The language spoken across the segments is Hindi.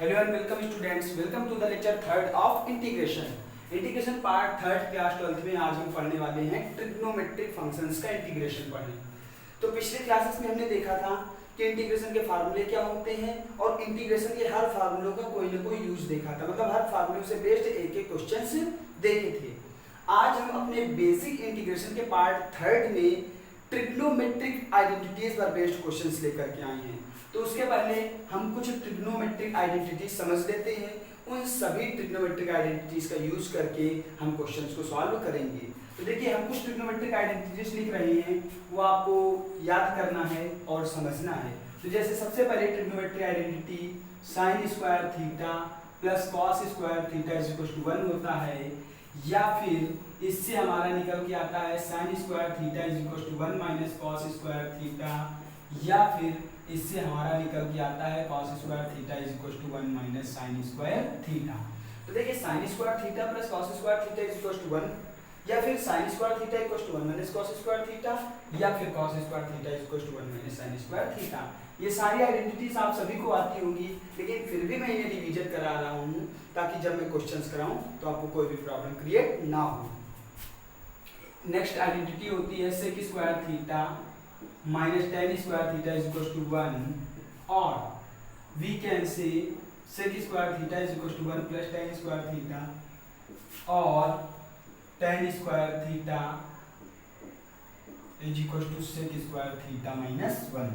Hello and welcome students, welcome to the lecture third of integration part third class 12th में आज हम पढ़ने वाले हैं ट्रिग्नोमेट्रिक फंक्शंस का इंटीग्रेशन पढ़ने। तो पिछले क्लासेस में हमने देखा था कि इंटीग्रेशन के फार्मूले क्या होते हैं और इंटीग्रेशन के हर फार्मूलों का कोई ना कोई यूज देखा था, मतलब हर फार्मूले से बेस्ड एक एक क्वेश्चंस देखे थे। आज हम अपने बेसिक इंटीग्रेशन के पार्ट थर्ड में ट्रिग्नोमेट्रिक आइडेंटिटीज पर बेस्ड क्वेश्चंस लेकर के आए हैं। तो उसके पहले हम कुछ ट्रिग्नोमेट्रिक आइडेंटिटीज समझ लेते हैं। उन सभी ट्रिग्नोमेट्रिक आइडेंटिटीज का यूज करके हम क्वेश्चंस को सॉल्व करेंगे। तो देखिए, हम कुछ ट्रिग्नोमेट्रिक आइडेंटिटीज लिख रहे हैं, वो आपको याद करना है और समझना है। तो जैसे सबसे पहले trigonometric identity sine square theta plus cos square theta is equal to 1 होता है, या फिर इससे हमारा निकल के आता है sine square theta is equal to 1 minus cos square theta, या फिर इससे हमारा निकल के आता है cos square theta is equal to 1 minus sine square theta. तो देखिए, sine square theta plus cos square theta is equal to 1, या फिर sine square theta equal to 1 minus cos square theta, या फिर cos square theta is equal to 1 minus sine square theta. ये सारी आइडेंटिटीज आप सभी को आती होंगी, लेकिन फिर भी मैं इन्हें रिवीजन करा रहा हूँ ताकि जब मैं क्वेश्चंस कराऊं तो आपको कोई भी प्रॉब्लम क्रिएट ना हो। नेक्स्ट आइडेंटिटी होती है sec square theta minus tan square theta is equal to 1, और we can say sec square theta is equal to 1 plus tan square theta, और tan square theta is equal to sec square theta minus 1।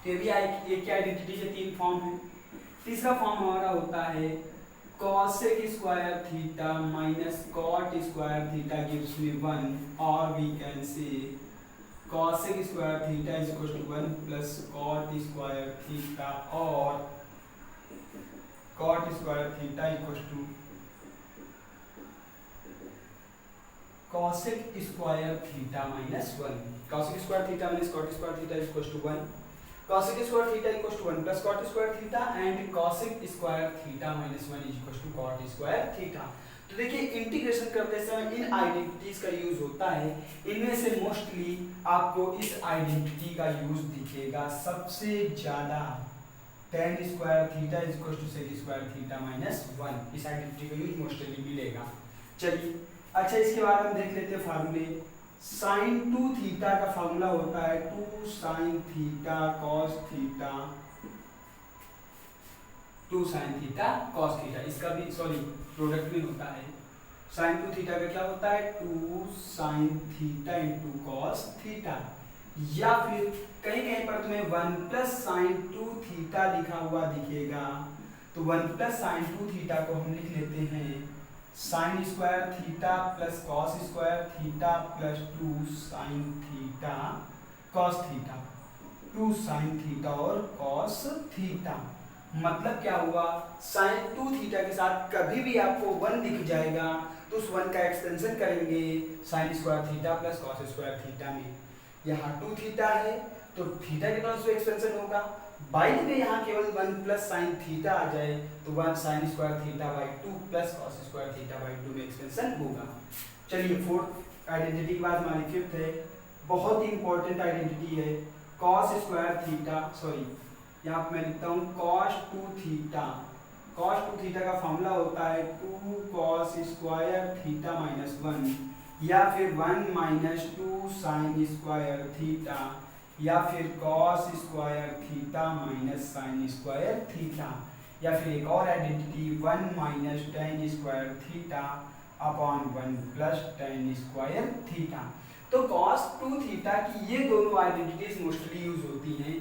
तो ये भी एक आइडेंटिटी के तीन फॉर्म है। तीसरा फॉर्म हमारा होता है cosec square theta minus cot square theta gives me 1, और we can say cosec square theta is equal to 1 plus cot square theta, और cot square theta equal to cosec square theta minus 1। cosec square theta minus cot square theta is equal to 1, cosec square theta equal to 1 plus cot square theta, and cosec square theta minus 1 is equal to cot square theta. तो देखिए, इंटीग्रेशन करते समय इन आइडेंटिटीज का यूज होता है। इनमें से मोस्टली आपको इस आइडेंटिटी का यूज दिखेगा सबसे ज्यादा, tan square theta is equal to sec square theta minus 1। इस आइडेंटिटी का यूज मोस्टली मिलेगा। चलिए, अच्छा, इसके बाद हम देख लेते हैं फार्मूले। साइन 2 थीटा का फार्मूला होता है 2 sine theta cos theta, 2 sine theta cos theta. इसका भी प्रोडक्ट में होता है। साइन 2 थीटा का क्या होता है 2 sine theta into cos theta, या फिर कहीं कहीं पर तुम्हें 1 प्लस साइन 2 थीटा लिखा हुआ दिखेगा। तो 1 प्लस साइन 2 थीटा को हम लिख लेते हैं sign square theta plus cos square theta plus 2 sine theta cos theta, 2 sine theta और कॉस थीटा। मतलब क्या हुआ, साइन 2 थीटा के साथ कभी भी आपको 1 दिख जाएगा तो उस 1 का एक्सटेंशन करेंगे sign square theta plus cos square theta में। यहाँ 2 थीटा है तो थीटा के तरफ से एक्सटेंशन होगा। बाई में यहाँ केवल 1 प्लस साइन थीटा आ जाए तो 1 sign square theta by 2 plus cos square theta by 2 में एक्सटेंशन होगा। चलिए, फोर्थ आइडेंटिटी के बाद हमारी फिफ्थ है, बहुत ही इंपॉर्टेंट आइडेंटिटी है कॉस स्क्वायर थीटा, यहाँ पे मैं लिखता हूँ cos 2 थीटा। cos 2 थीटा का फॉर्मूला होता है 2 cos स्क्वायर थीटा माइनस 1, या फिर 1 माइनस 2 साइन स्क्वायर थीटा, या फिर cos square theta minus sine square theta, या फिर एक और identity 1 minus tan square theta upon 1 plus tan square theta. तो cos 2 थीटा की ये दोनों आइडेंटिटीज मोस्टली यूज होती हैं।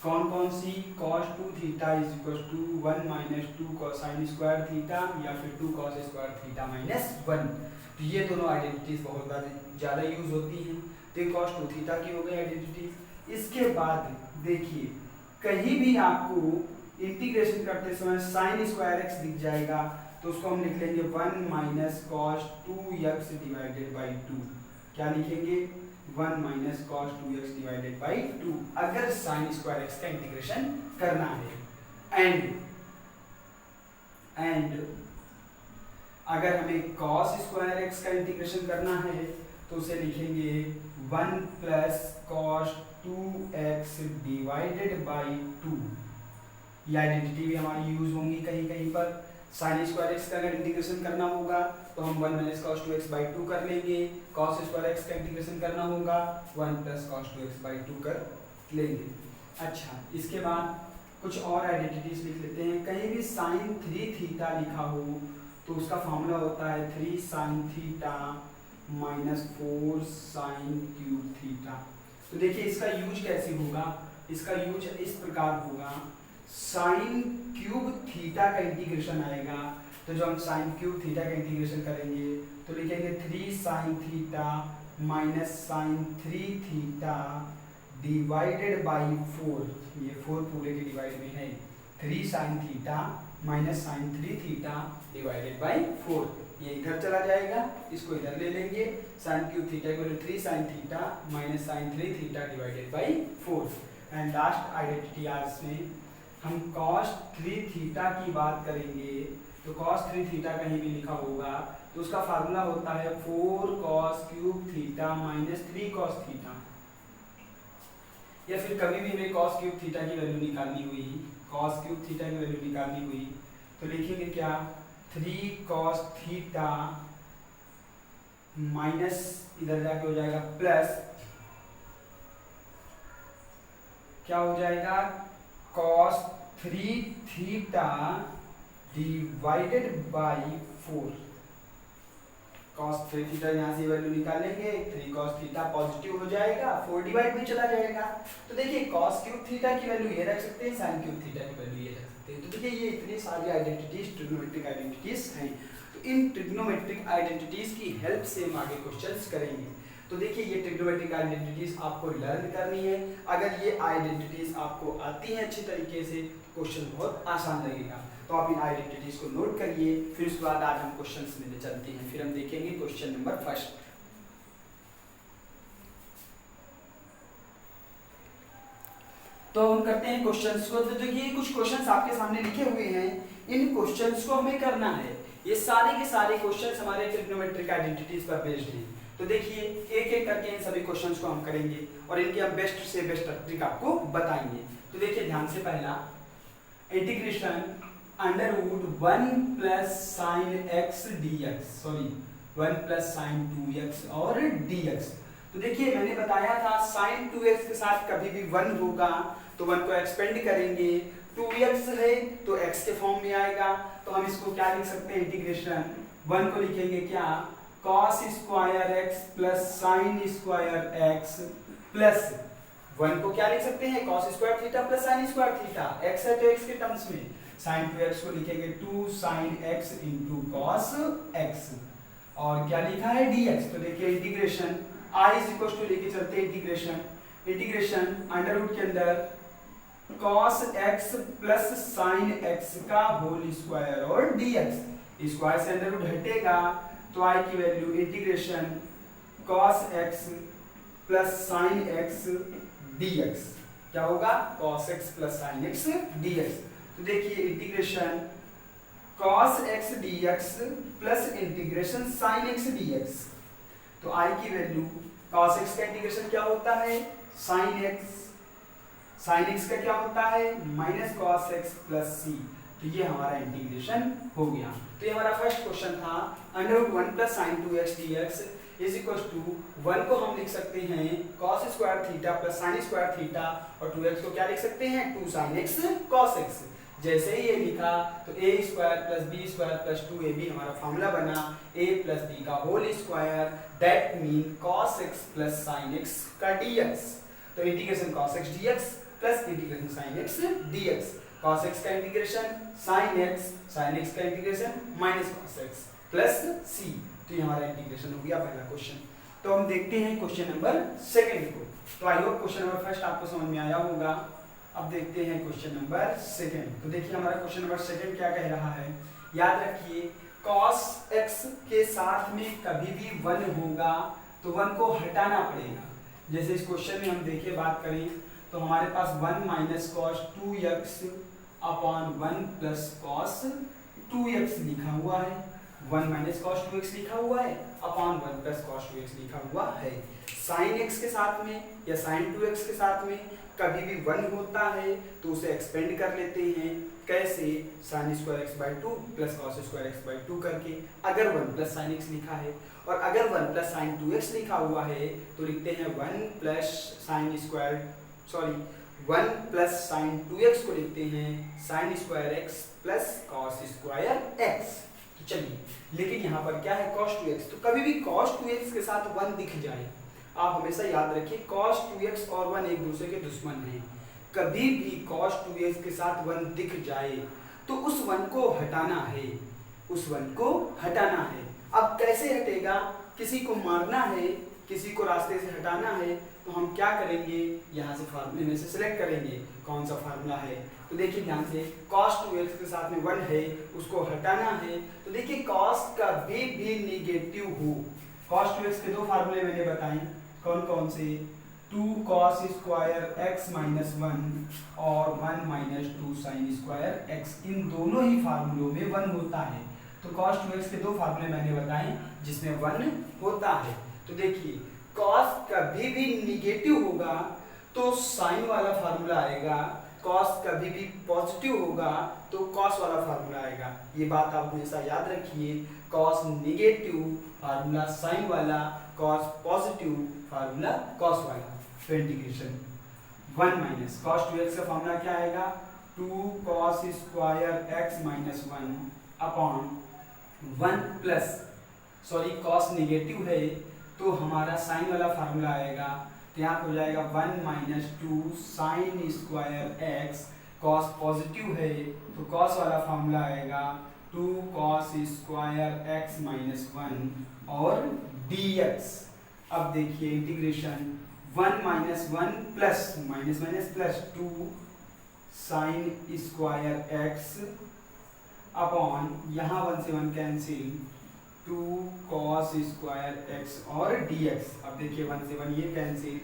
कौन कौन सी, cos 2 theta is equal to 1 minus 2 sine square theta, या फिर 2 cos स्क्वायर थीटा माइनस 1। तो ये दोनों आइडेंटिटीज बहुत ज़्यादा यूज होती हैं। तो ये cos 2 थीटा की हो गई आइडेंटिटीज। इसके बाद देखिए, कहीं भी आपको इंटीग्रेशन करते समय साइन स्क्वायर एक्स दिख जाएगा तो उसको हम लिख लेंगे 1 minus cos 2x divided by 2। क्या लिखेंगे, 1 minus cos 2x divided by 2, अगर साइन स्क्वायर एक्स का इंटीग्रेशन करना है। एंड अगर हमें cos स्क्वायर एक्स का इंटीग्रेशन करना है तो उसे लिखेंगे 1 plus cos 2x divided by 2, ये आइडेंटिटी भी हमारी यूज होंगी कहीं कहीं पर। साइन स्क्वायर एक्स का अगर इंटीग्रेशन करना होगा तो हम 1 माइनस कॉस 2x बाई 2 कर लेंगे। कॉस स्क्वायर एक्स का इंटीग्रेशन करना होगा 1 प्लस कॉस 2x बाई 2 कर लेंगे। अच्छा, इसके बाद कुछ और आइडेंटिटीज लिख लेते हैं। कहीं भी साइन 3 थीटा लिखा हो तो उसका फॉर्मूला होता है 3 sine theta minus 4 sign cube theta. तो देखिए इसका यूज कैसे होगा, इसका यूज इस प्रकार होगा, साइन क्यूब थीटा का इंटीग्रेशन आएगा तो जो हम साइन क्यूब थीटा का इंटीग्रेशन करेंगे तो लिखेंगे 3 sine theta minus sine 3 theta divided by 4, ये 4 पूरे के डिवाइड में है, 3 sine theta minus sine 3 theta divided by 4, ये इधर चला जाएगा, इसको इधर ले लेंगे, sine cube theta equal to 3 sine theta minus sine 3 theta divided by 4। And last identity आज में हम cos 3 थीटा की बात करेंगे। तो cos 3 थीटा कहीं भी लिखा होगा तो उसका फार्मूला होता है 4 cos cube theta minus 3 cos theta. या फिर कभी भी हमें cos क्यूब थीटा की वैल्यू निकालनी हुई, cos क्यूब थीटा की वैल्यू निकालनी हुई तो लिखेंगे क्या, 3 cos थीटा माइनस इधर जाके हो जाएगा प्लस, क्या हो जाएगा, cos 3 theta divided by 4। cos 3 theta यहाँ से वैल्यू निकालेंगे, 3 cos थीटा पॉजिटिव हो जाएगा, 4 डिवाइड में चला जाएगा। तो देखिए cos क्यूब थीटा की वैल्यू ये रख सकते हैं, sin क्यूब थीटा की वैल्यू ये रख सकते हैं। तो देखिए ये इतनी सारी आइडेंटिटीज, ट्रिग्नोमेट्रिक आइडेंटिटीज हैं। तो इन ट्रिग्नोमेट्रिक आइडेंटिटीज की हेल्प से हम आगे क्वेश्चंस करेंगे। तो देखिए ये ट्रिग्नोमेट्रिक आइडेंटिटीज आपको लर्न करनी है। अगर ये आइडेंटिटीज आपको आती हैं अच्छी तरीके से, क्वेश्चन बहुत आसान लगेगा। तो आप इन आइडेंटिटीज को नोट करिए, फिर उसके बाद आज हम क्वेश्चंस में चलते हैं। फिर हम देखेंगे क्वेश्चन नंबर फर्स्ट। तो हम करते हैं क्वेश्चंस को। तो देखिए कुछ क्वेश्चंस आपके सामने लिखे हुए हैं, इन क्वेश्चंस को हमें करना है। ये सारे के सारे क्वेश्चंस हमारे ट्रिग्नोमेट्रिक आइडेंटिटीज पर बेस्ड हैं। तो देखिए एक एक करके इन सभी क्वेश्चंस को हम करेंगे और इनके हम बेस्ट से बेस्ट ट्रिक आपको बताएंगे। तो देखिए ध्यान से, पहला integration under root 1 plus sine x dx, sorry 1 plus sine 2x और dx। तो देखिए मैंने बताया था साइन 2x के साथ कभी भी 1 होगा तो 1 को एक्सपेंड करेंगे, 2x है तो x के फॉर्म में आएगा। तो हम इसको क्या लिख सकते हैं, इंटीग्रेशन 1 को लिखेंगे क्या, cos square x plus sine square x plus 1 को क्या लिख सकते हैं, cos square theta plus sine square theta, x है तो x के टर्म्स में, साइन 2x को लिखेंगे 2 sine x into cos x और क्या लिखा है dx। तो देखिए integration i is equal to लेके चलते हैं इंटीग्रेशन अंडर रूट के अंदर cos x plus sine x का होल स्क्वायर और dx, स्क्वायर से अंडर रूट हटेगा तो i की value integration cos x plus sine x dx, क्या होगा, cos x plus sine x dx। तो देखिए integration cos x dx plus integration sin x dx। तो i की वैल्यू, cos x का इंटीग्रेशन क्या होता है, sin x का क्या होता है, minus cos x plus c। तो ये हमारा इंटीग्रेशन हो गया। तो ये हमारा फर्स्ट क्वेश्चन था, under root 1 plus sine 2x dx is equal to 1 को हम लिख सकते हैं cos square theta plus sine square theta और 2x को क्या लिख सकते हैं, 2 sin x cos x। जैसे ही ये लिखा तो a square plus b square plus 2ab हमारा फॉर्मूला बना, a प्लस b का whole square, that mean cos x plus sin x का dx। तो integration cos x dx plus integration sin x dx, cos x का इंटीग्रेशन sin x का integration minus cos x plus c। तो ये हमारा इंटीग्रेशन हो गया पहला क्वेश्चन। तो हम देखते हैं क्वेश्चन नंबर सेकंड को। तो I hope question number first आपको समझ में आया होगा। अब देखते हैं क्वेश्चन नंबर सेकंड। तो देखिए हमारा क्वेश्चन नंबर सेकंड क्या कह रहा है, याद रखिए cos x के साथ में कभी भी 1 होगा तो 1 को हटाना पड़ेगा। जैसे इस क्वेश्चन में हम देखिए बात करें तो हमारे पास 1 minus cos 2x upon 1 plus cos 2x लिखा हुआ है। 1 माइनस कॉस 2x लिखा हुआ है अपॉन 1 प्लस कॉस 2x लिखा हुआ है। साइन x के साथ में या साइन 2x के साथ में कभी भी 1 होता है तो उसे एक्सपेंड कर लेते हैं। कैसे? Sign square x by 2 plus cos square x by 2 करके। अगर 1 प्लस साइन x लिखा है और अगर 1 प्लस साइन 2x लिखा हुआ है तो लिखते हैं 1 plus sine square 1 plus sine 2x को लिखते हैं sign square x plus cos square x. तो चलिए, लेकिन यहाँ पर क्या है cos 2x, तो कभी भी cos 2x के साथ 1 दिख जाए, आप हमेशा याद रखिए cos 2x और 1 एक दूसरे के दुश्मन हैं। कभी भी cos 2x के साथ 1 दिख जाए तो उस 1 को हटाना है, उस 1 को हटाना है। अब कैसे हटेगा? किसी को मारना है, किसी को रास्ते से हटाना है, तो हम क्या करेंगे? यहाँ से फार्मूले में से सिलेक्ट करेंगे कौन सा फार्मूला है। तो देखिए ध्यान से, cos 2x के साथ में 1 है, उसको हटाना है। तो देखिए cos कभी भी निगेटिव हो, cos 2x के दो फार्मूले मैंने बताए, कौन कौन से? 2 cos स्क्वायर x माइनस 1 और 1 माइनस 2 साइन स्क्वायर x, इन दोनों ही फार्मूलों में 1 होता है। तो cos 2x के दो फार्मूले मैंने बताए जिसमें 1 होता है। तो देखिए cos कभी भी निगेटिव होगा तो साइन वाला फार्मूला आएगा, cos कभी भी पॉजिटिव होगा तो cos वाला फार्मूला आएगा। ये बात आप हमेशा याद रखिए, cos निगेटिव फार्मूला साइन वाला, cos पॉजिटिव फार्मूला cos वाला। तो इंटीग्रेशन 1 माइनस cos 2x का फार्मूला क्या आएगा? 2 cos square x minus 1 upon 1 plus cos negative है तो हमारा साइन वाला फार्मूला आएगा, तो यहाँ हो जाएगा 1 minus 2 sine square x. cos positive है तो cos वाला फार्मूला आएगा 2 cos स्क्वायर एक्स माइनस 1 और dx। अब देखिए integration 1 minus 1 plus minus minus plus 2 sine square x upon यहाँ 1 से 1 कैंसिल 2 cos स्क्वायर एक्स और dx। अब देखिए 1 से 1 ये कैंसिल,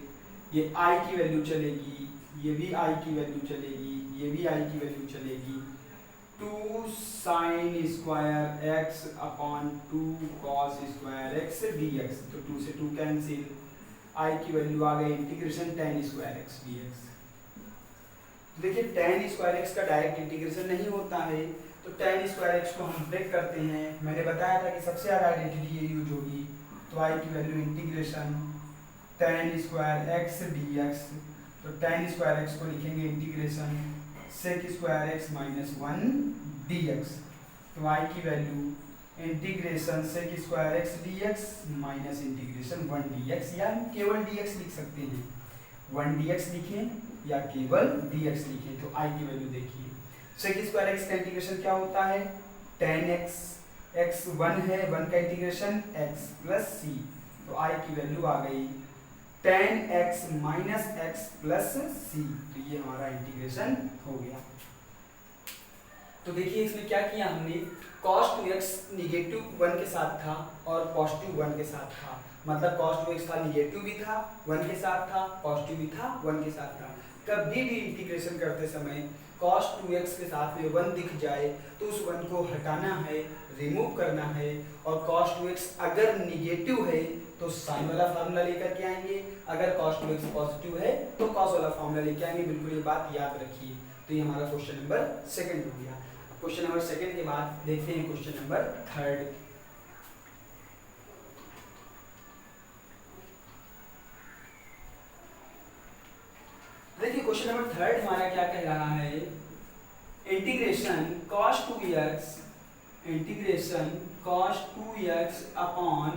ये i की वैल्यू चलेगी, ये भी i की वैल्यू चलेगी, ये भी i की वैल्यू चलेगी। 2 sine square x upon 2 cos square x dx। तो 2 से 2 कैंसिल, i की वैल्यू आ गई integration tan square x dx। देखिए tan स्क्वायर एक्स का डायरेक्ट इंटीग्रेशन नहीं होता है, तो tan स्क्वायर एक्स को हम ब्रेक करते हैं। मैंने बताया था कि सबसे ज़्यादा आइडेंटिटी ये यूज होगी, तो i की value integration tan square x dx। तो tan स्क्वायर एक्स को लिखेंगे integration sec square x minus 1 dx। तो i की value integration sec square x dx minus integration 1 dx, या केवल dx लिख सकते हैं, 1 dx लिखें या केवल dx लिखें। तो i की वैल्यू देखिए, sec स्क्वायर एक्स का इंटीग्रेशन क्या होता है? tan x, x 1 है, 1 का इंटीग्रेशन x प्लस c। तो i की वैल्यू आ गई tan x minus x plus c। तो ये हमारा इंटीग्रेशन हो गया। तो देखिए इसमें क्या किया हमने, cos 2x निगेटिव 1 के साथ था और पॉजिटिव 1 के साथ था, मतलब cos 2x था निगेटिव भी था 1 के साथ था, पॉजिटिव भी था 1 के साथ था। कभी भी इंटीग्रेशन करते समय cos 2x के साथ में 1 दिख जाए तो उस 1 को हटाना है, रिमूव करना है। और cos 2x अगर निगेटिव है तो साइन वाला फार्मूला लेकर के आएंगे, अगर cos 2x पॉजिटिव है तो cos वाला फार्मूला लेके आएंगे। बिल्कुल ये बात याद रखिए। तो ये हमारा क्वेश्चन नंबर 2 हो गया। क्वेश्चन नंबर 2 के बाद देखते हैं क्वेश्चन नंबर 3। देखिए क्वेश्चन नंबर 3 हमारा क्या कह रहा है, integration cos 2x upon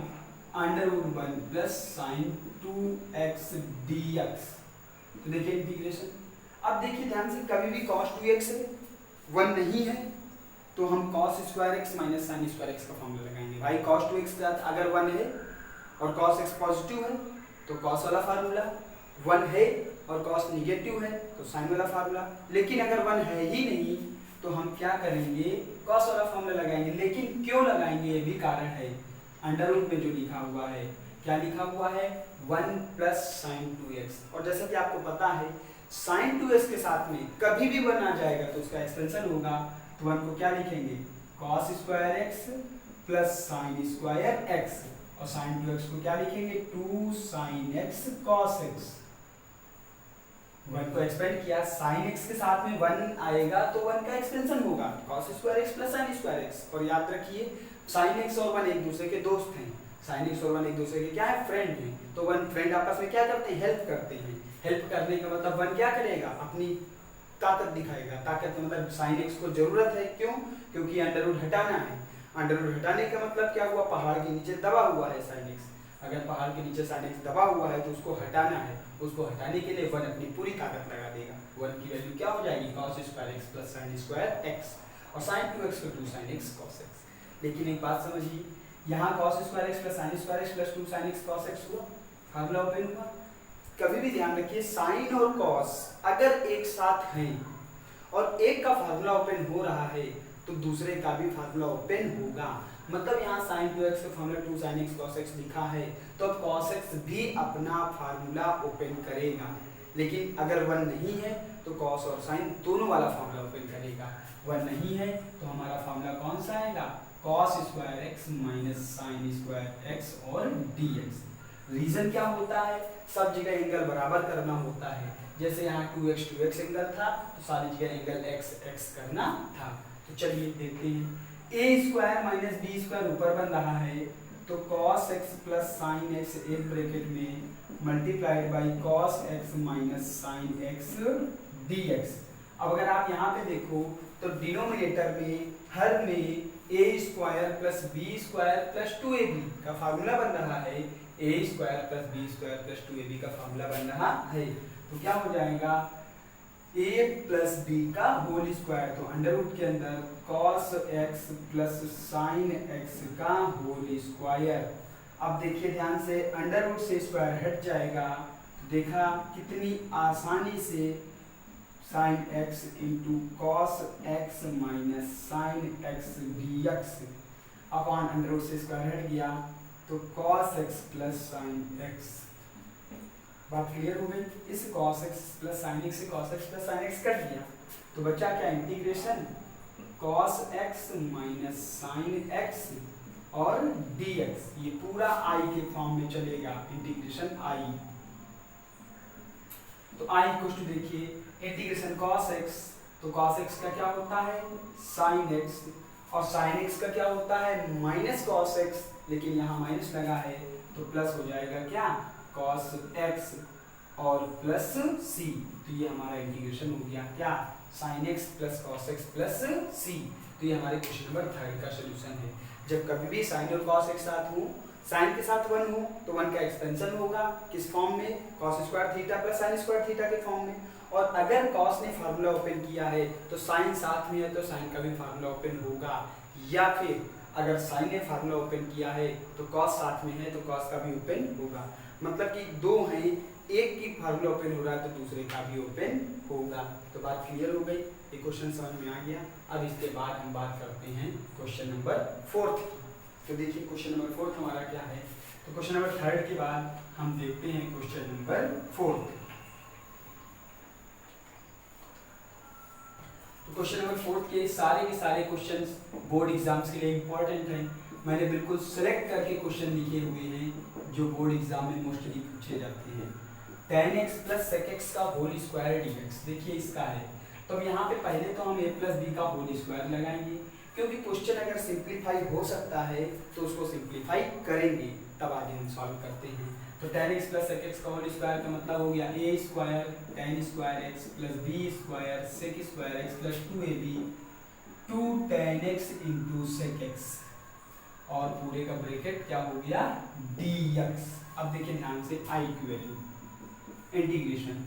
√1 plus sine 2x dx। तो देखिए इंटीग्रेशन, अब देखिए ध्यान से, कभी भी cos 2x है 1 नहीं है तो हम cos square x minus sine square x का फॉर्मूला लगाएंगे। भाई cos 2x के साथ अगर 1 है और cos x पॉजिटिव है तो cos वाला फार्मूला, 1 है और cos निगेटिव है तो साइन वाला फार्मूला। लेकिन अगर 1 है ही नहीं तो हम क्या करेंगे, cos वाला फार्मूला लगाएंगे। लेकिन क्यों लगाएंगे ये भी कारण है, अंडर रूट में जो लिखा हुआ है, क्या लिखा हुआ है 1 प्लस साइन 2x। और जैसा कि आपको पता है साइन 2x के साथ में कभी भी 1 आ जाएगा तो उसका एक्सपेंशन होगा, तो 1 को क्या लिखेंगे cos square x plus sine square x, और साइन 2x को क्या लिखेंगे 2 साइन x cos x। 1 को एक्सपेंड किया, साइन x के साथ में 1 आएगा तो 1 का एक्सपेंशन होगा cos square x plus sine square x। और याद रखिए साइन x और 1 एक दूसरे के दोस्त हैं, साइन x और 1 एक दूसरे के क्या है फ्रेंड हैं, तो 1 फ्रेंड आपस में क्या करते हैं हेल्प करते हैं। हेल्प करने का मतलब 1 क्या करेगा अपनी ताकत दिखाएगा, ताकत का मतलब साइन x को जरूरत है, क्यों क्योंकि अंडर रूट हटाना है। अंडर रूट हटाने का मतलब क्या हुआ पहाड़ के नीचे दबा हुआ है साइन x, अगर पहाड़ के नीचे साइन x दबा हुआ है तो उसको हटाना है, उसको हटाने के लिए 1 अपनी पूरी ताकत लगा देगा। 1 की वैल्यू क्या हो जाएगी cos square x plus sine square x, और साइन 2x को 2 साइन x cos x। लेकिन एक बात समझिए, यहाँ cos square x plus sine square x plus 2 sine x cos x हुआ, फार्मूला ओपन हुआ। कभी भी ध्यान रखिए साइन और cos अगर एक साथ हैं और एक का फार्मूला ओपन हो रहा है तो दूसरे का भी फार्मूला ओपन होगा। मतलब यहाँ sin 2x का formula 2 sin x cos x लिखा है तो अब cos x भी अपना फार्मूला ओपन करेगा, लेकिन अगर 1 नहीं है तो cos और sin दोनों वाला फार्मूला ओपन करेगा। 1 नहीं है तो हमारा फार्मूला कौन सा आएगा cos square x minus sine square x और dx। रीजन क्या होता है, सब जगह एंगल बराबर करना होता है। जैसे यहाँ 2x एंगल था तो सारी जगह एंगल x करना था। तो चलिए देखते हैं, a square minus B square ऊपर बन रहा है तो cos x plus sine x एक ब्रैकेट में multiplied by cos x minus sine x dx। अब अगर आप यहाँ पे देखो तो डिनोमिनेटर में हर में a square plus B square plus 2ab का फार्मूला बन रहा है, a square plus B square plus 2ab का फार्मूला बन रहा है। तो क्या हो जाएगा a प्लस बी का होल स्क्वायर, तो अंडर रूट के अंदर cos x plus sine x का होल स्क्वायर। अब देखिए ध्यान से, अंडर रूट से स्क्वायर हट जाएगा, देखा कितनी आसानी से sine x into cos x minus sine x dx upon under root से स्क्वायर हट गया तो cos x plus sine x। बात क्लियर हो गई, इस cos x plus sine x से cos x plus sine x cut गया तो बचा क्या integration cos x minus sine x और dx, ये पूरा i के फॉर्म में चलेगा इंटीग्रेशन i। तो i इक्वल टू देखिए इंटीग्रेशन cos x, तो cos x का क्या होता है sin x और sin x का क्या होता है माइनस cos x, लेकिन यहाँ माइनस लगा है तो प्लस हो जाएगा क्या cos x और प्लस c, तो ये हमारा इंटीग्रेशन हो गया क्या sin x plus cos x plus c। तो ये हमारे क्वेश्चन नंबर 3 का सोल्यूशन है। जब कभी भी sin और cos एक साथ हो, sin के साथ 1 हो तो 1 का एक्सपेंशन होगा किस फॉर्म में cos square theta plus sin square theta के फॉर्म में, और अगर cos ने फार्मूला ओपन किया है तो sin साथ में है तो sin का भी फार्मूला ओपन होगा, या फिर अगर sin ने फार्मूला ओपन किया है तो cos साथ में है तो cos का भी ओपन होगा। मतलब कि दो हैं, एक की फार्मूला ओपन हो रहा है तो दूसरे का भी ओपन होगा। तो बात क्लियर हो गई, ये क्वेश्चन समझ में आ गया। अब इसके बाद हम बात करते हैं क्वेश्चन नंबर 4 की। तो देखिए क्वेश्चन नंबर 4 हमारा क्या है, तो क्वेश्चन नंबर 3 के बाद हम देखते हैं क्वेश्चन नंबर 4। तो क्वेश्चन नंबर 4 के सारे क्वेश्चंस बोर्ड एग्जाम्स के लिए इंपॉर्टेंट हैं। मैंने बिल्कुल सिलेक्ट करके क्वेश्चन लिखे हुए हैं जो बोर्ड एग्जाम में मोस्टली पूछे जाते हैं। tan x plus sec x का होल स्क्वायर dx, देखिए इसका है। तो यहाँ पे पहले तो हम a प्लस बी का होल स्क्वायर लगाएंगे, क्योंकि क्वेश्चन अगर सिंप्लीफाई हो सकता है तो उसको सिंप्लीफाई करेंगे, तब आगे हम सॉल्व करते हैं। तो tan x plus sec x का होल स्क्वायर का मतलब हो गया a square tan square x plus b square sec square x plus 2ab 2 tan x into sec x, और पूरे का ब्रैकेट क्या हो गया dx। अब देखिए ध्यान से i की वैल्यू इंटीग्रेशन,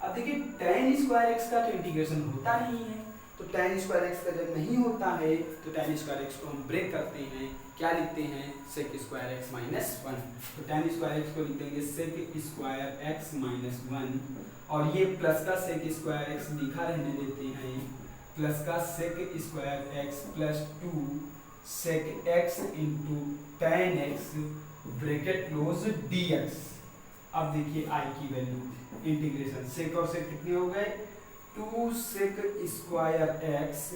अब देखिए tan स्क्वायर x का तो इंटीग्रेशन होता नहीं है, तो tan स्क्वायर x का जब नहीं होता है तो tan स्क्वायर x को हम ब्रेक करते हैं, क्या लिखते हैं sec स्क्वायर x माइनस 1। तो tan स्क्वायर x को लिख देंगे sec स्क्वायर x माइनस 1, और ये प्लस का sec स्क्वायर x लिखा रहने देते हैं, प्लस का sec square x plus 2 sec x into tan x bracket close dx। अब देखिए i की वैल्यू इंटीग्रेशन sec और sec कितने हो गए 2 sec square x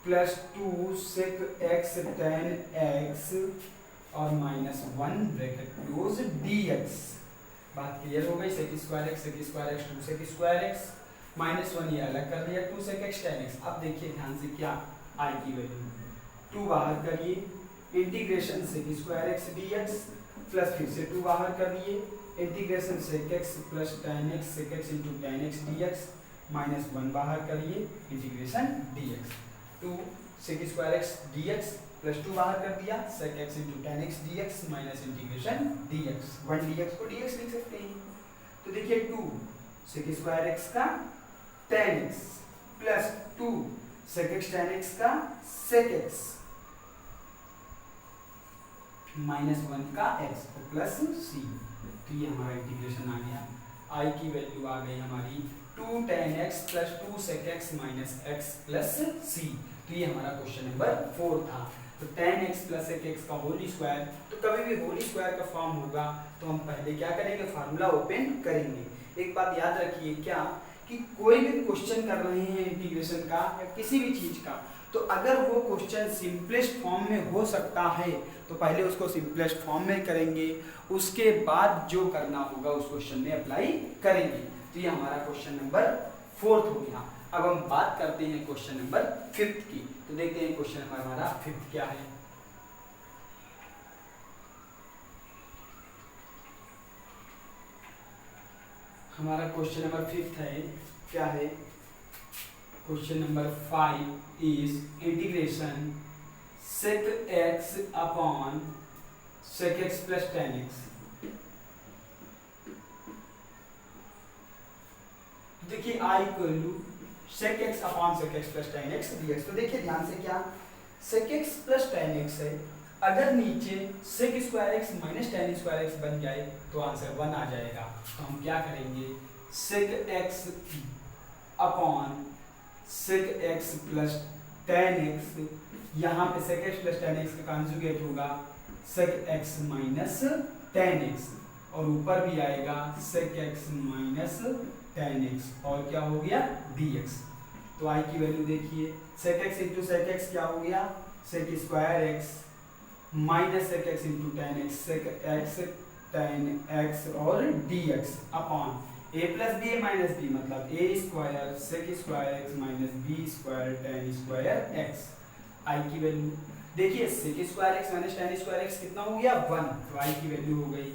plus 2 sec x tan x और माइनस 1 ब्रैकेट क्लोज dx। बात क्लियर हो गई। Sec square x 2 sec square x minus 1 ये अलग कर दिया 2 सेक एक्स टेन एक्स। अब देखिए ध्यान से क्या आई की वैल्यू 2 बाहर करिए, integration sec square x dx plus फिर से 2 बाहर करिए, integration sec x plus tan x sec x into tan x dx minus 1 बाहर करिए, integration dx 2 sec square x dx plus 2 बाहर कर दिया sec x into tan x dx minus integration dx 1 dx को dx लिख सकते हैं। तो देखिए 2 सेक स्क्वायर एक्स का tan x plus 2 sec x tan x का सेक एक्स माइनस 1 का एक्स तो प्लस सी। तो ये हमारा इंटीग्रेशन आ गया। आई की वैल्यू आ गई हमारी 2 tan x plus 2 sec x minus x plus c. तो ये हमारा क्वेश्चन नंबर 4 था। तो tan x plus sec x का होल स्क्वायर, तो कभी भी होल स्क्वायर का फॉर्म होगा तो हम पहले क्या करेंगे, फार्मूला ओपन करेंगे। एक बात याद रखिए क्या कि कोई भी क्वेश्चन कर रहे हैं इंटीग्रेशन का या किसी भी चीज का, तो अगर वो क्वेश्चन सिंपलेस्ट फॉर्म में हो सकता है तो पहले उसको सिंपलेस्ट फॉर्म में करेंगे, उसके बाद जो करना होगा उस क्वेश्चन में अप्लाई करेंगे। तो ये हमारा क्वेश्चन नंबर 4 हो गया। अब हम बात करते हैं क्वेश्चन नंबर 5 की। तो देखते हैं क्वेश्चन नंबर हमारा 5 क्या है। हमारा क्वेश्चन नंबर 5 है, क्या है question number 5 is integration sec x upon sec x plus tan x। देखिए I equal to sec x upon sec x plus tan x dx। तो देखिए ध्यान से क्या sec x plus tan x है, अगर नीचे sec square x minus tan square x बन जाए तो आंसर 1 आ जाएगा। तो हम क्या करेंगे, sec x upon sec x plus tan x, यहाँ पे sec x plus tan x का कॉन्जुगेट होगा sec x minus tan x और ऊपर भी आएगा sec x minus tan x और क्या हो गया dx। तो i की वैल्यू देखिए sec x into sec x क्या हो गया sec square x minus sec x into tan x sec x tan x और dx upon a plus B minus B मतलब a square sec square x minus b square tan square x। i की वैल्यू देखिए sec square x minus tan square x कितना हो गया 1। तो i की वैल्यू हो गई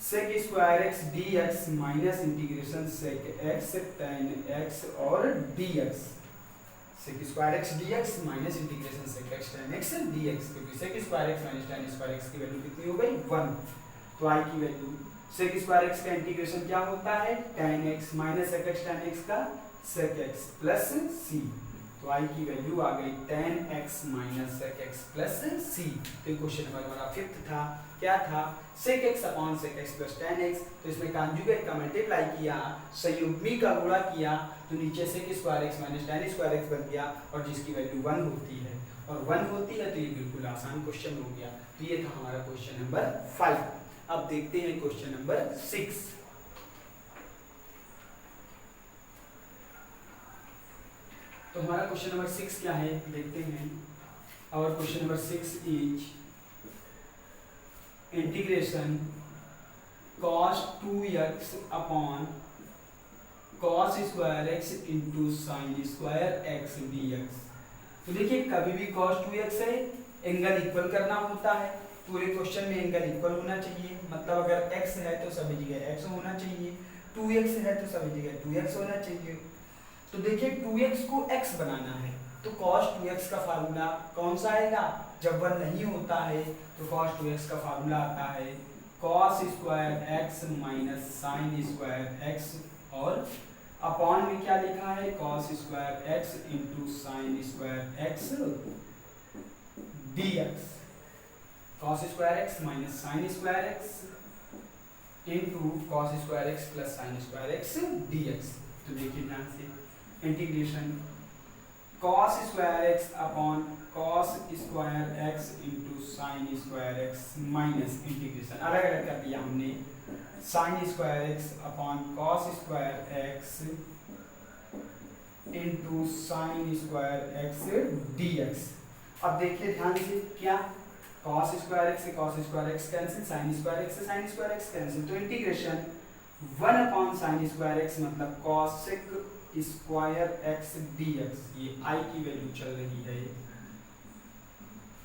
sec square x dx minus integration sec x tan x और dx। sec square x dx minus integration sec x tan x dx, क्योंकि sec square x minus tan square x की वैल्यू कितनी हो गई 1। तो i की वैल्यू sec स्क्वायर x का इंटीग्रेशन क्या होता है tan x minus sec x tan x का sec x प्लस c। तो i की वैल्यू आ गई tan x minus sec x plus c। तो क्वेश्चन नंबर हमारा 5 था, क्या था sec x upon sec x plus tan x। तो इसमें कॉन्जुगेट का मल्टीप्लाई किया, संयुग्मी का गुणा किया तो नीचे sec square x minus tan square x बन गया और जिसकी वैल्यू 1 होती है और 1 होती है तो ये बिल्कुल आसान क्वेश्चन हो गया। तो ये था हमारा क्वेश्चन नंबर 5। अब देखते हैं क्वेश्चन नंबर 6। तो हमारा क्वेश्चन नंबर 6 क्या है देखते हैं। और question number 6 is integration cos 2x upon cos square x into sine square x dx। तो देखिए कभी भी cos 2x है एंगल इक्वल करना होता है, पूरे क्वेश्चन में एंगल इक्वल होना चाहिए, मतलब अगर x है तो सभी जगह x होना चाहिए, 2x है तो सभी जगह 2x होना चाहिए। तो देखिए 2x को x बनाना है तो cos 2x का फार्मूला कौन सा आएगा, जब 1 नहीं होता है तो cos 2x का फार्मूला आता है cos square x minus sine square x और अपॉन में क्या लिखा है cos square x into sine square x dx। cos square x minus sine square x into cos square x plus sine square x dx। तो देखिए ध्यान से integration cos square x upon cos square x into sine square x minus integration अलग अलग कर दिया हमने sign square x upon cos square x into sine square x dx। अब देखिए ध्यान से, क्या cos स्क्वायर एक्स से cos square x cancel, sign square x से साइन स्क्वायर एक्स कैंसिल, तो इंटीग्रेशन 1 साइन स्क्वायर एक्स मतलब cosec स्क्वायर एक्स dx, ये i की वैल्यू चल रही है,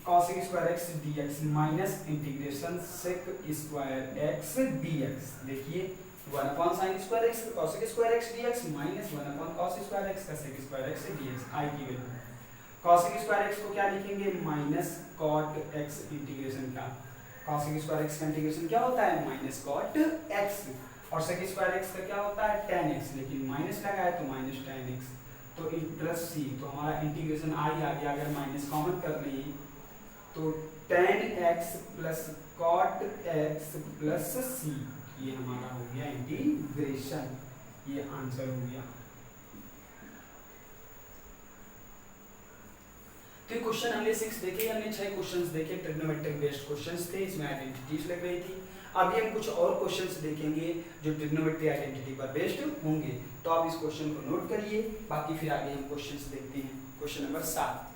cosec square x dx minus integration sec square x dx। देखिए 1 साइन स्क्वायर एक्स का cosec square x dx minus 1 cos square x का sec square x dx, i की वैल्यू। cosec स्क्वायर एक्स को क्या लिखेंगे, माइनस cot x इंटीग्रेशन का, cosec स्क्वायर एक्स का इंटीग्रेशन क्या होता है, माइनस cot x, और sec स्क्वायर एक्स का क्या होता है, tan x, लेकिन माइनस लगा है तो माइनस tan x, तो प्लस c, तो हमारा इंटीग्रेशन i आ गया। अगर माइनस कॉमन कर ली तो tan x plus cot x plus c, ये हमारा हो गया इंटीग्रेशन, ये आंसर हो गया। तो ये क्वेश्चन हमने 6 देखे, हमने 6 क्वेश्चंस देखे, ट्रिग्नोमेट्रिक बेस्ड क्वेश्चंस थे, इसमें आइडेंटिटीज लग रही थी। अभी हम कुछ और क्वेश्चंस देखेंगे जो ट्रिग्नोमेट्री आइडेंटिटी पर बेस्ड होंगे, तो आप इस क्वेश्चन को नोट करिए, बाकी फिर आगे हम क्वेश्चंस देखते हैं। क्वेश्चन नंबर 7,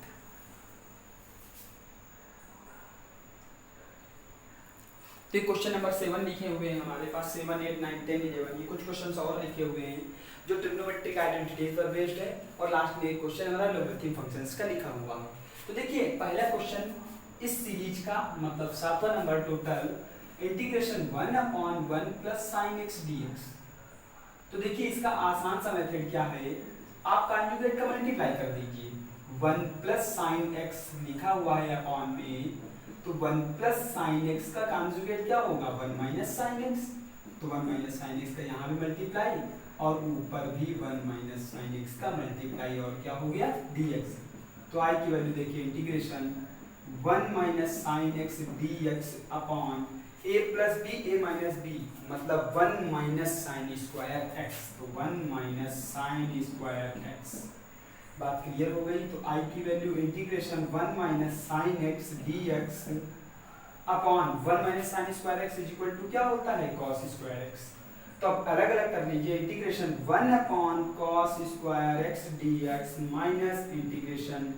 तो क्वेश्चन नंबर 7 लिखे हुए हैं हमारे पास, 7, 8, 9, 10, 11, ये कुछ क्वेश्चंस और लिखे हुए हैं जो ट्रिग्नोमेट्रिक आइडेंटिटीज पर बेस्ड है, और लास्ट में एक क्वेश्चन हमारा लोगरिथम फंक्शंस का लिखा हुआ है। तो देखिए पहला क्वेश्चन इस सीरीज का, मतलब 7वां number total, integration 1/1 plus sine x dx। तो देखिए इसका आसान सा मेथड क्या है, आप कॉन्जुगेट का मल्टीप्लाई कर दीजिए, 1 प्लस साइन एक्स लिखा हुआ है अपॉन में, तो 1 प्लस साइन एक्स का कॉन्जुगेट क्या होगा, 1 माइनस साइन एक्स, तो 1 माइनस साइन एक्स का यहाँ भी मल्टीप्लाई, और ऊपर भी 1 माइनस साइन एक्स का मल्टीप्लाई, और क्या हो गया, dx। तो i की वैल्यू देखिए, integration 1 minus sine x dx upon a plus B, a minus B, मतलब 1 माइनस साइन स्क्वायर एक्स, तो 1 माइनस साइन स्क्वायर एक्स। बात क्लियर हो गई। तो i की value integration 1 minus sine x dx upon 1 minus sine square x is equal to क्या होता है, cos स्क्वायर एक्स। तो अब अलग अलग कर लीजिए, integration 1 upon cos square x dx minus integration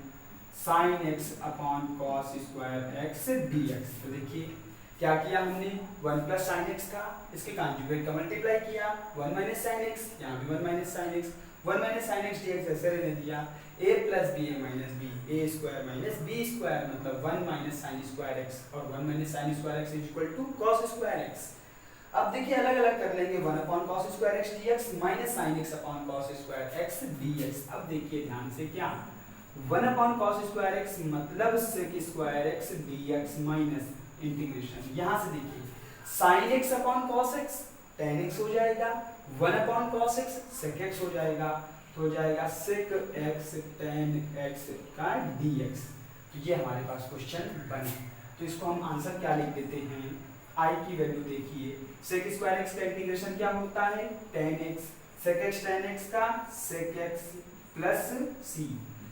sign x upon cos square x dx। तो देखिए क्या किया हमने, 1 प्लस साइन एक्स था, इसके कॉन्जुगेट का मल्टीप्लाई किया, 1 माइनस साइन एक्स, यहाँ भी 1 minus sine x, 1 minus sine x dx ऐसे रहने दिया, a plus B, a minus B, a square minus B square, मतलब 1 माइनस साइन स्क्वायर एक्स, और 1 minus sine square x is equal to cos square x. अब देखिए अलग अलग कर लेंगे, 1 upon cos square x dx minus sine x upon cos square x dx। अब देखिए ध्यान से, क्या 1 अपॉन cos स्क्वायर एक्स मतलब sec square x dx minus integration, यहाँ से देखिए sin x upon cos x tan x हो जाएगा, 1 upon cos x sec x हो जाएगा, तो हो जाएगा sec x tan x का dx। तो ये हमारे पास क्वेश्चन बना। तो इसको हम आंसर क्या लिख देते हैं, i की वैल्यू देखिए, sec स्क्वायर x का इंटीग्रेशन क्या होता है, tan x, sec x tan x का sec x प्लस c,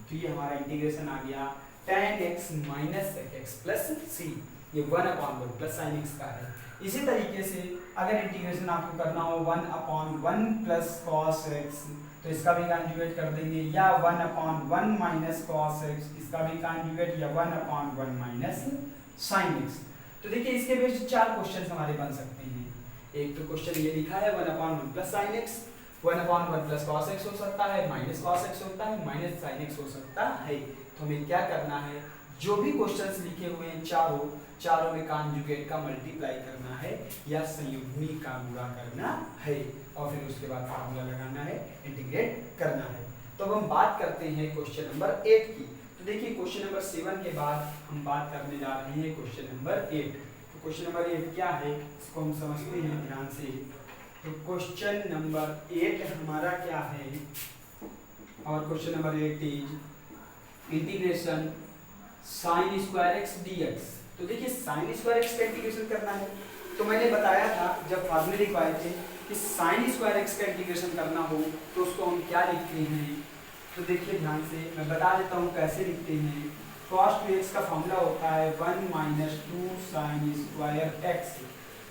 तो ये हमारा इंटीग्रेशन आ गया tan x minus sec x plus c, ये 1 अपॉन 1 प्लस साइन एक्स का है। इसी तरीके से अगर इंटीग्रेशन आपको करना हो 1 अपॉन 1 प्लस कॉस एक्स, तो इसका भी कॉन्जुगेट कर देंगे, या 1 अपॉन 1 माइनस कॉस एक्स, इसका भी कॉन्जुगेट, या 1 अपॉन 1 माइनस साइन एक्स। तो देखिए इसके बेस्ड 4 क्वेश्चन हमारे बन सकते हैं। एक तो क्वेश्चन ये लिखा है 1 upon 1 plus sine x, 1 upon 1 plus cos x हो सकता है, माइनस कॉस एक्स होता है, माइनस साइन एक्स हो सकता है। तो हमें क्या करना है, जो भी क्वेश्चंस लिखे हुए हैं चारों में कॉन्जुगेट का मल्टीप्लाई करना है या संयुग्मी का गुणा करना है, और फिर उसके बाद फार्मूला लगाना है, इंटीग्रेट करना है। तो अब हम बात करते हैं क्वेश्चन नंबर 8 की। तो देखिए क्वेश्चन नंबर 7 के बाद हम बात करने जा रहे हैं क्वेश्चन नंबर 8। तो क्वेश्चन नंबर 8 क्या है, इसको हम समझते हैं ध्यान से। तो क्वेश्चन नंबर 8 हमारा क्या है, और question number 8 is integration sign square x dx। तो देखिए साइन स्क्वायर एक्स का इंटीग्रेशन करना है, तो मैंने बताया था जब फार्मूले लिखवाए थे कि साइन स्क्वायर एक्स का इंटीग्रेशन करना हो तो उसको हम क्या लिखते हैं। तो देखिए ध्यान से मैं बता देता हूँ कैसे लिखते हैं। cos 2x का फॉर्मूला होता है 1 माइनस 2 साइन स्क्वायर एक्स।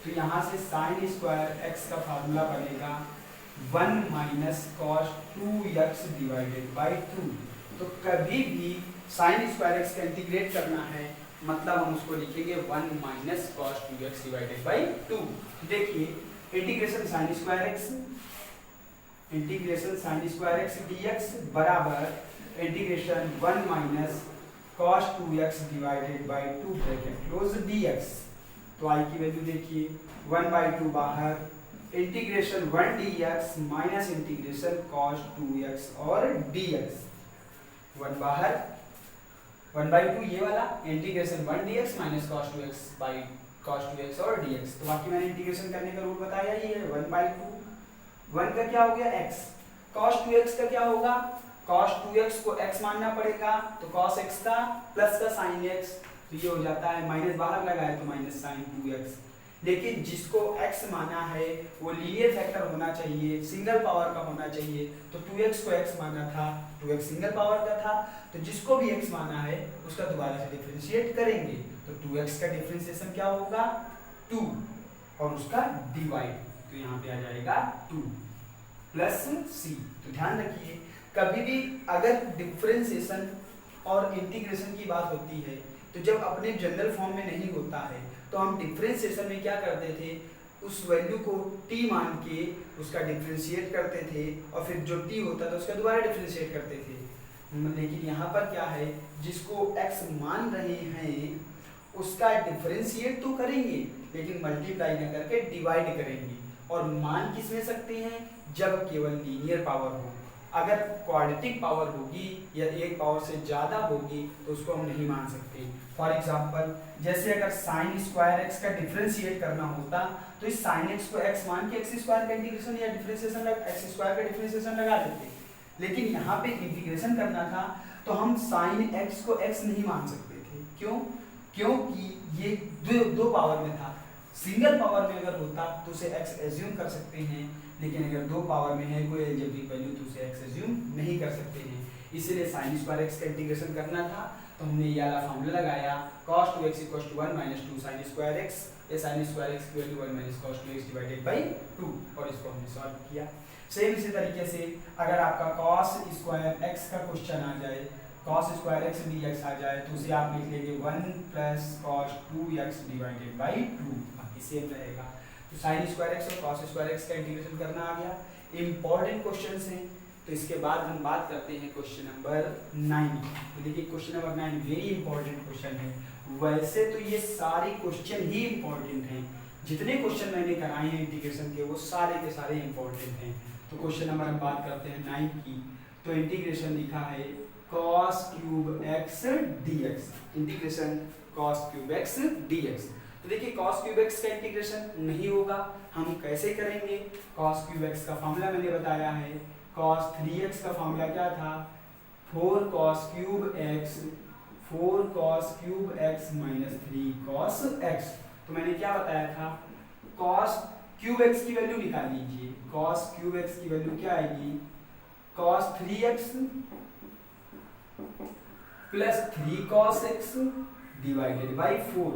तो यहाँ से साइन स्क्वायर एक्स का फार्मूला बनेगा 1 minus cos 2x divided by 2। तो कभी भी साइन स्क्वायर एक्स का इंटीग्रेट करना है, मतलब हम उसको लिखेंगे 1 minus cos 2x divided by 2। देखिए integration sign square x dx बराबर integration 1 minus cos 2x divided by 2 bracket close dx। तो i की वैल्यू देखिए 1/2 बाहर, integration 1 dx minus integration cos 2x और dx, 1 बाहर 1/2 ये वाला, integration 1 dx minus cos 2x by cos 2x और dx। तो बाकी मैंने इंटीग्रेशन करने का रूल बताया ही है, 1/2, 1 का क्या हो गया x, cos 2x का क्या होगा, cos 2x को x मानना पड़ेगा, तो cos x का प्लस का sin x, तो ये हो जाता है माइनस बाहर लगाए तो माइनस sin 2x। लेकिन जिसको x माना है वो लीनियर फैक्टर होना चाहिए, सिंगल पावर का होना चाहिए, तो 2x को x माना था, 2x सिंगल पावर का था, तो जिसको भी x माना है उसका दोबारा से डिफरेंशिएट करेंगे, तो 2x का डिफरेंशिएशन क्या होगा 2 और उसका डिवाइड, तो यहाँ पे आ जाएगा 2 प्लस c। तो ध्यान रखिए कभी भी अगर डिफरेंशिएशन और इंटीग्रेशन की बात होती है तो जब अपने जनरल फॉर्म में नहीं होता है तो हम डिफरेंशिएशन में क्या करते थे, उस वैल्यू को t मान के उसका डिफरेंशिएट करते थे और फिर जो t होता था उसका दोबारा डिफरेंशिएट करते थे। लेकिन यहाँ पर क्या है, जिसको x मान रहे हैं उसका डिफरेंशिएट तो करेंगे लेकिन मल्टीप्लाई न करके डिवाइड करेंगे, और मान किस में सकते हैं, जब केवल लीनियर पावर हो। अगर क्वाड्रेटिक पावर होगी या एक पावर से ज़्यादा होगी तो उसको हम नहीं मान सकते। फॉर एग्जांपल जैसे अगर साइन स्क्वायर एक्स का डिफरेंशिएट करना होता तो इस साइन एक्स को एक्स मान के एक्स स्क्वायर का इंटीग्रेशन या डिफरेंशिएशन एक्स स्क्वायर का डिफरेंशिएशन लगा देते, लेकिन यहाँ पे इंटीग्रेशन करना था तो हम साइन एक्स को एक्स नहीं मान सकते थे। क्यों? क्योंकि ये दो पावर में था। सिंगल पावर में अगर होता तो उसे एक्स एज्यूम कर सकते हैं, लेकिन अगर दो पावर में है कोई अलजेब्रिक वैल्यू तो उसे एक्स एज्यूम नहीं कर सकते हैं। इसीलिए साइन स्क्वायर एक्स का इंटीग्रेशन करना था तो हमने ये वाला फॉर्मूला लगाया cos 2x = 1 - 2 sin square x, ये sin स्क्वायर x की value 1 - cos 2x divided by 2, और इसको हमने सॉल्व किया। सेम इसी तरीके से अगर आपका cos स्क्वायर x का क्वेश्चन आ जाए, cos स्क्वायर x dx आ जाए तो उसे आप लिख लेंगे 1 + cos 2x डिवाइडेड बाय 2, बाकी सेम रहेगा। तो sin स्क्वायर x और cos स्क्वायर x का इंटीग्रेशन करना आ गया। इंपॉर्टेंट क्वेश्चंस हैं, तो इसके बाद हम बात करते हैं क्वेश्चन नंबर 9। तो देखिए question number 9 very important question है। वैसे तो ये सारे क्वेश्चन ही इंपॉर्टेंट हैं, जितने क्वेश्चन मैंने कराए हैं इंटीग्रेशन के वो सारे के सारे इंपॉर्टेंट हैं। तो क्वेश्चन नंबर हम बात करते हैं 9 की। तो इंटीग्रेशन लिखा है cos cube x dx, integration cos cube x dx। तो देखिए cos क्यूब x का इंटीग्रेशन नहीं होगा, हम कैसे करेंगे। cos क्यूब x का फॉर्मूला मैंने बताया है, cos 3x का फॉर्मूला क्या था, 4 cos cube x - 3 cos x। तो मैंने क्या बताया था, cos क्यूब x की वैल्यू निकाल लीजिए। cos क्यूब x की वैल्यू क्या आएगी, cos 3x + 3 cos x divided by 4,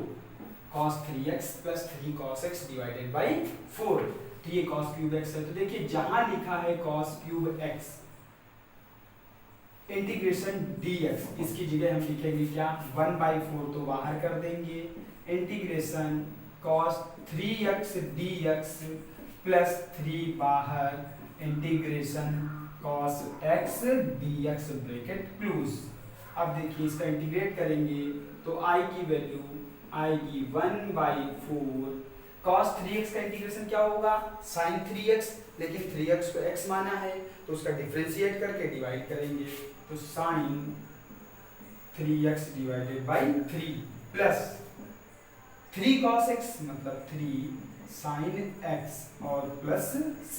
cos 3x + 3 cos x divided by 4। तो ये cos क्यूब x है। तो देखिए जहां लिखा है cos cube x integration dx, इसकी जगह हम लिखेंगे क्या, 1/4 तो बाहर कर देंगे, इंटीग्रेशन cos 3x dx + 3 बाहर, integration cos x dx bracket close. अब देखिए इसका इंटीग्रेट करेंगे तो i की वैल्यू आएगी 1/4, cos 3x का इंटीग्रेशन क्या होगा, sin 3x, लेकिन 3x को x माना है तो उसका डिफरेंशिएट करके डिवाइड करेंगे, तो sin 3x divided by 3 plus 3 cos x मतलब 3 sin x और प्लस c।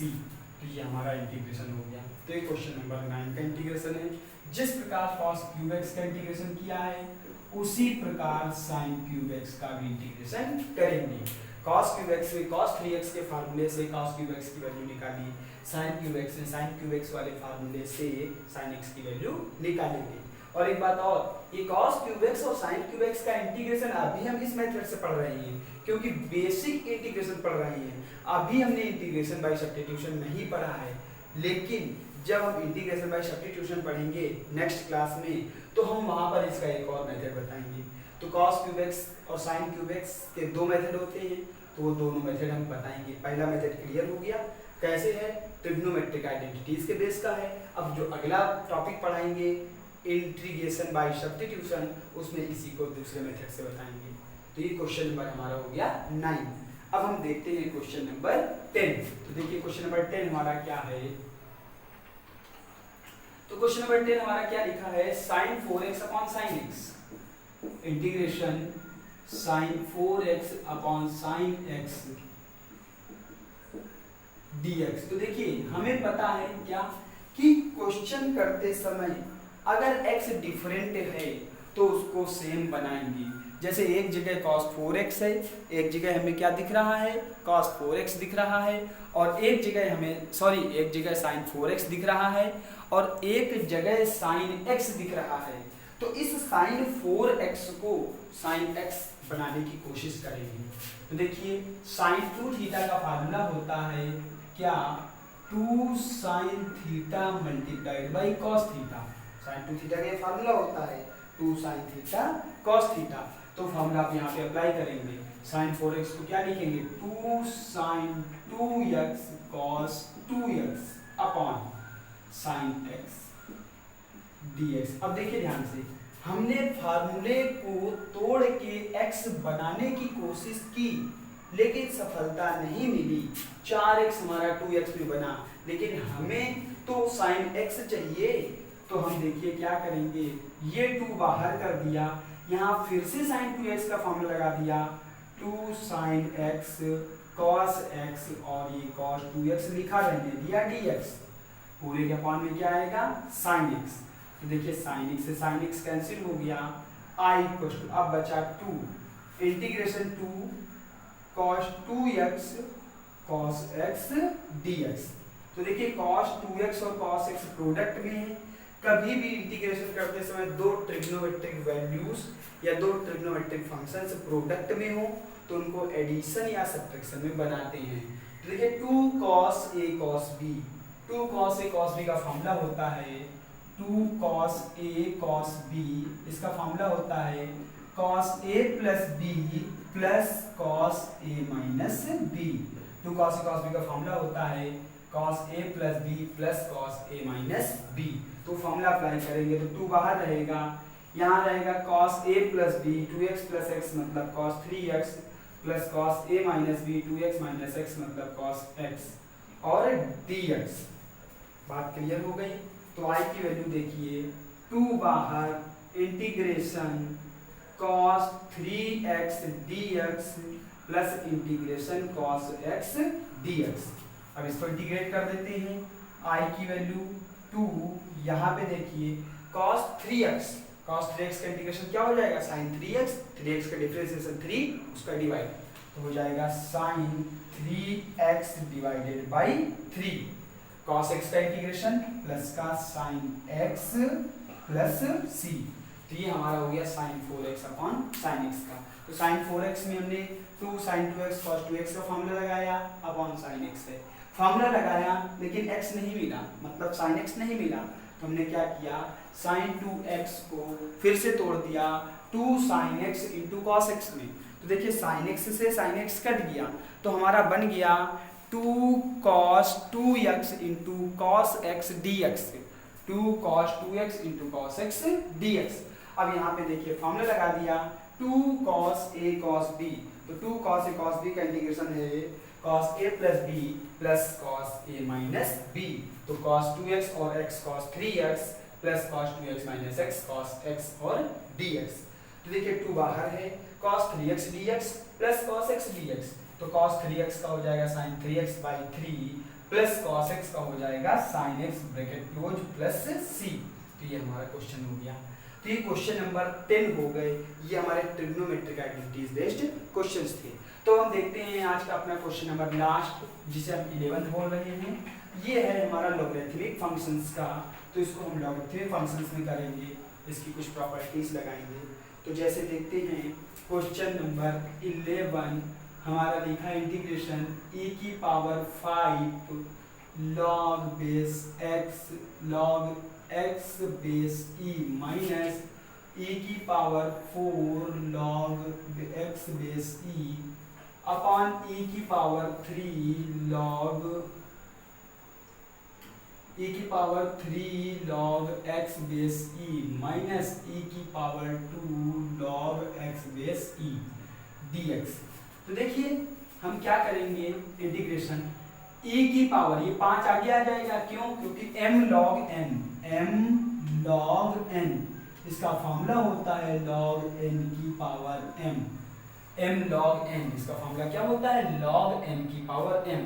तो ये हमारा इंटीग्रेशन हो गया। तो ये क्वेश्चन नंबर 9 का इंटीग्रेशन है। जिस प्रकार cos क्यूब x का इंटीग्रेशन किया है उसी प्रकार sin क्यूब x का भी इंटीग्रेशन करेंगे। cos क्यूब x में cos 3x के फार्मूले से cos क्यूब x की वैल्यू निकाली, sin क्यूब x में sin क्यूब x वाले फार्मूले से sin x की वैल्यू निकालेंगे। और एक बात और, ये cos क्यूब x और sin क्यूब x का इंटीग्रेशन अभी हम इस मेथड से पढ़ रहे हैं क्योंकि बेसिक इंटीग्रेशन पढ़ रहे हैं। अभी हमने इंटीग्रेशन बाय सब्स्टिट्यूशन नहीं पढ़ा है, लेकिन जब हम इंटीग्रेशन बाय सब्स्टिट्यूशन पढ़ेंगे नेक्स्ट क्लास में तो हम वहां पर इसका एक और मेथड बताएंगे। तो cos क्यूब x और sin क्यूब x के दो मेथड होते हैं, तो वो दोनों मेथड हम बताएंगे। पहला मेथड क्लियर हो गया, कैसे है, ट्रिग्नोमेट्रिक आइडेंटिटीज के बेस का है। अब जो अगला टॉपिक पढ़ाएंगे इंटीग्रेशन बाय सब्स्टिट्यूशन, उसमें इसी को दूसरे मेथड से बताएंगे। तो ये क्वेश्चन नंबर हमारा हो गया 9। अब हम देखते हैं क्वेश्चन नंबर 10। तो देखिए क्वेश्चन नंबर 10 हमारा क्या है। तो क्वेश्चन नंबर 10 हमारा क्या लिखा है, sin 4x upon sin x, integration sin 4x upon sin x dx। तो देखिए हमें पता है क्या कि क्वेश्चन करते समय अगर x डिफरेंट है तो उसको सेम बनाएंगे। जैसे एक जगह cos 4x है, एक जगह हमें क्या दिख रहा है, cos 4x दिख रहा है, और एक जगह हमें एक जगह sin 4x दिख रहा है और एक जगह sin x दिख रहा है। तो इस sin 4x को sin x बनाने की कोशिश करेंगे। तो देखिए sin 2 थीटा का फार्मूला होता है क्या, 2 sin theta multiplied by cos theta. sin 2 theta का फार्मूला होता है 2 sin थीटा cos थीटा। तो फार्मूला आप यहाँ पे अप्लाई करेंगे। sin 4x को क्या लिखेंगे, 2 sin 2x cos 2x upon sin x dx। अब देखिए ध्यान से, हमने फार्मूले को तोड़ के x बनाने की कोशिश की लेकिन सफलता नहीं मिली। 4x हमारा 2x में बना, लेकिन हमें तो sin x चाहिए। तो हम देखिए क्या करेंगे, ये 2 बाहर कर दिया, यहाँ फिर से sin 2x का फॉर्मूला लगा दिया, 2 sin x cos x और ये cos 2x लिखा रहने दिया dx। पूरे के अपॉन में क्या आएगा, sin x। तो देखिए sin x से sin x कैंसिल हो गया, I इक्वल टू अब बचा 2 integration 2 cos 2x cos x dx। तो देखिए cos 2x और cos x प्रोडक्ट में है। कभी भी इंटीग्रेशन करते समय दो ट्रिग्नोमेट्रिक वैल्यूज या दो ट्रिग्नोमेट्रिक फंक्शंस प्रोडक्ट में हो तो उनको एडिशन या सब्ट्रैक्शन में बनाते हैं। तो देखिए 2 cos a cos b, 2 cos a cos b का फॉर्मूला होता है 2 cos a cos b, इसका फॉर्मूला होता है cos a plus b plus cos a minus b। 2 cos a cos b का फॉर्मूला होता है cos a plus b plus cos a minus b। तो फॉर्मूला अप्लाई करेंगे तो 2 बाहर रहेगा, यहाँ रहेगा cos a plus b 2x plus x मतलब cos 3x plus cos a minus b 2x minus x मतलब cos x और dx। बात क्लियर हो गई। तो i की वैल्यू देखिए 2 बाहर integration cos 3x dx plus integration cos x dx। अब इसको इंटीग्रेट कर देते हैं, i की वैल्यू 2, यहाँ पे देखिए cos 3x का इंटीग्रेशन क्या हो जाएगा, sin 3x, 3x का डिफरेंशिएशन 3, उसका डिवाइड तो हो जाएगा sin 3x divided by 3। cos x का इंटीग्रेशन प्लस का sin x प्लस c। तो ये हमारा हो गया sin 4x upon sin x का। तो sin 4x में हमने 2 sin 2x cos 2x का फॉर्मूला लगाया अपॉन sin x है। फॉर्मूला लगाया लेकिन x नहीं मिला, मतलब sin x नहीं मिला, तो हमने क्या किया, sin 2x को फिर से तोड़ दिया 2 sin x into cos x में। तो देखिए sin x से sin x कट गया तो हमारा बन गया 2 cos 2x into cos x dx, 2 cos 2x into cos x dx। अब यहाँ पे देखिए फॉर्मूला लगा दिया 2 cos a cos b, तो 2 cos a cos b का इंटीग्रेशन है cos a plus b plus cos a minus b। तो cos 2x और x cos 3x plus cos 2x minus x cos x और dx। तो देखिए 2 बाहर है, cos 3x dx plus cos x dx, तो cos 3x का हो जाएगा sin 3x by 3 plus cos x का हो जाएगा sin x bracket close plus c। तो ये हमारा क्वेश्चन हो गया। तो ये क्वेश्चन नंबर 10 हो गए। ये हमारे ट्रिग्नोमेट्रिक आइडेंटिटीज बेस्ड क्वेश्चंस थे। तो हम देखते हैं आज का अपना क्वेश्चन नंबर लास्ट, जिसे हम 11th बोल रहे हैं। ये है हमारा लॉगरिथमिक फंक्शंस का। तो इसको हम लॉगरिथमिक फंक्शंस में करेंगे। इसकी कुछ प्रॉपर्टीज लगाएंगे। तो जैसे देखते हैं क्वेश्चन नंबर 11 हमारा लिखा इंटीग्रेशन e की power 5 log base x base e minus e की power 4 log x base e upon e की पावर 3 log e की power 3 log x base e minus e की power 2 log x base e dx। तो देखिए हम क्या करेंगे इंटीग्रेशन e की पावर, ये 5 आगे आ जाएगा, क्यों? क्योंकि m log n इसका फॉर्मूला होता है log n की पावर m log n इसका फॉर्मूला क्या होता है? log n की पावर m।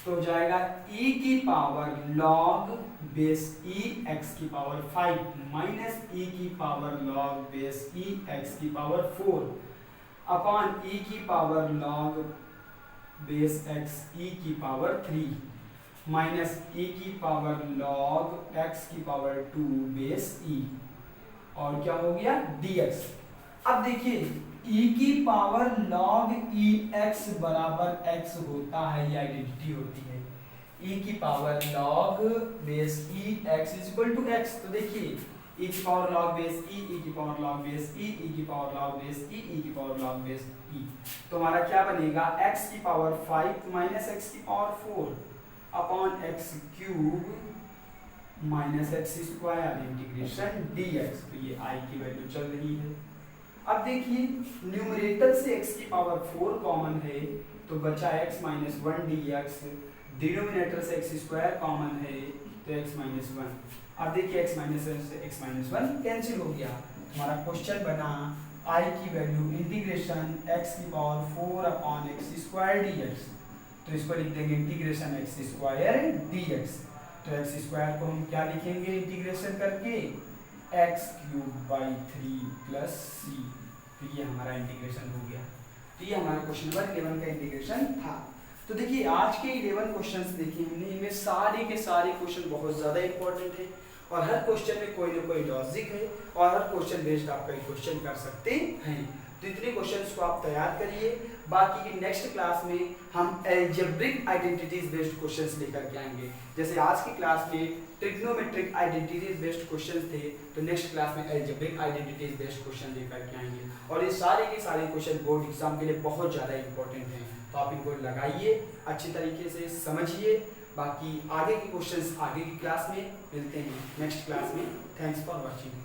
तो जाएगा e की power log base e x की पावर 5 माइनस e की power log base e x की पावर 4 अपॉन e की power log base x e की पावर 3 माइनस e की पावर log x की पावर 2 बेस e, और क्या हो गया? dx। अब देखिए e की पावर log e x बराबर x होता है, ये आइडेंटिटी होती है, e की power log base e x is equal to x। तो देखिए e की पावर log बेस e की पावर log बेस e की पावर log बेस e की पावर log बेस e, तो हमारा क्या बनेगा? x की पावर 5 माइनस x की power 4 upon x cube minus x square integration dx। तो ये i की वैल्यू चल रही है। अब देखिए न्यूमरेटर से x की पावर 4 कॉमन है, तो बचा x माइनस 1 dx, डिनोमिनेटर से x स्क्वायर कॉमन है तो x माइनस 1। अब देखिए x माइनस वन कैंसिल हो गया। हमारा क्वेश्चन बना i की वैल्यू इंटीग्रेशन x की power 4 upon x square dx, तो इसको लिख देंगे इंटीग्रेशन x स्क्वायर dx। तो x स्क्वायर को हम क्या लिखेंगे इंटीग्रेशन करके? x cube by 3 plus c। तो ये हमारा इंटीग्रेशन हो गया। तो ये हमारा क्वेश्चन नंबर 11 का इंटीग्रेशन था। तो देखिए आज के 11 क्वेश्चंस देखिए हमने, इनमें सारे के सारे क्वेश्चन बहुत ज़्यादा इंपॉर्टेंट है और हर क्वेश्चन में कोई ना कोई लॉजिक है और हर क्वेश्चन बेस्ड आप कई क्वेश्चन कर सकते हैं। तो इतने क्वेश्चंस को आप तैयार करिए। बाकी की नेक्स्ट क्लास में हम एल्जेब्रिक आइडेंटिटीज बेस्ड क्वेश्चंस लेकर के आएंगे। जैसे आज की क्लास में ट्रिग्नोमेट्रिक आइडेंटिटीज बेस्ड क्वेश्चंस थे, तो नेक्स्ट क्लास में एल्जेब्रिक आइडेंटिटीज बेस्ड क्वेश्चन लेकर के आएंगे। और ये सारे के सारे क्वेश्चन बोर्ड एग्जाम के लिए बहुत ज़्यादा इंपॉर्टेंट हैं, तो आप इनको लगाइए, अच्छी तरीके से समझिए। बाकी आगे के क्वेश्चंस आगे की क्लास में मिलते हैं नेक्स्ट क्लास में। Thanks for watching.